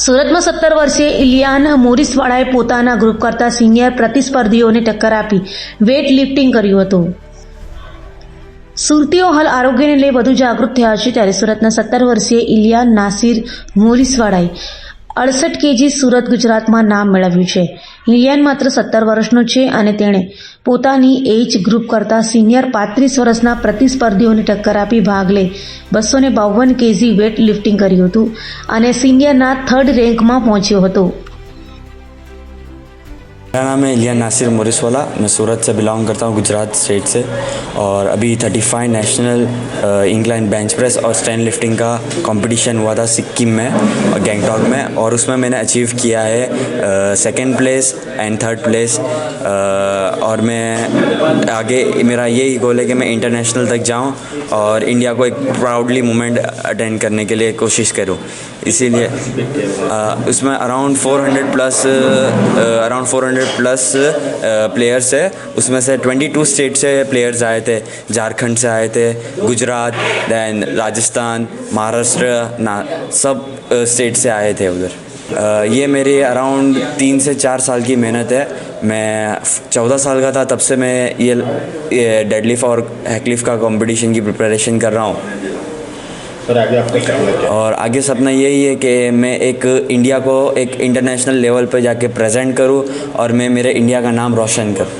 સુરતમાં 17 વર્ષીય ઇલિયાન મોરિસવાળાએ પોતાના ગ્રુપ કરતા સિનિયર પ્રતિસ્પર્ધીઓને ટક્કર આપી વેઇટ લિફ્ટિંગ કર્યું હતું. સુરતીઓ હાલ આરોગ્યને લઈ વધુ જાગૃત થયા છે, ત્યારે સુરતના 17 વર્ષીય ઇલિયાન નાસિર મોરિસવાળાએ 68 કેજી સુરત, ગુજરાતમાં નામ મેળવ્યું છે. ઇલિયાન માત્ર 17 વર્ષનો છે અને તેણે પોતાની એજ ગ્રુપ કરતા સિનિયર 35 વર્ષના પ્રતિસ્પર્ધીઓને ટક્કર આપી ભાગ લઈ 252 કેજી વેઇટ લિફ્ટિંગ કર્યું હતું અને સિનિયરના 3rd રેન્કમાં પહોંચ્યો હતો. मेरा नाम है इलियान नासिर मोरिसवाला. मैं सूरत से बिलोंग करता हूँ, गुजरात स्टेट से. और अभी 35 नेशनल इंक्लाइन बेंच प्रेस और स्टैंड लिफ्टिंग का कंपटीशन हुआ था सिक्किम में और गैंगटॉक में, और उसमें मैंने अचीव किया है 2nd place and 3rd place. और मैं आगे मेरा यही गोल है कि मैं इंटरनेशनल तक जाऊँ और इंडिया को एक प्राउडली मोमेंट अटेंड करने के लिए कोशिश करूँ. इसीलिए उसमें अराउंड 400 प्लस प्लेयर्स है. उसमें से 22 स्टेट से प्लेयर्स आए थे. झारखंड से आए थे, गुजरात, दैन राजस्थान, महाराष्ट्र, सब स्टेट से आए थे उधर. ये मेरी अराउंड 3 से 4 साल की मेहनत है. मैं 14 साल का था तब से मैं ये डेडलिफ्ट और हैकलिफ्ट का कंपटीशन की प्रिपरेशन कर रहा हूँ. और आगे सपना यही है कि मैं एक इंडिया को एक इंटरनेशनल लेवल पर जाके प्रेजेंट करूँ और मैं मेरे इंडिया का नाम रोशन करूँ.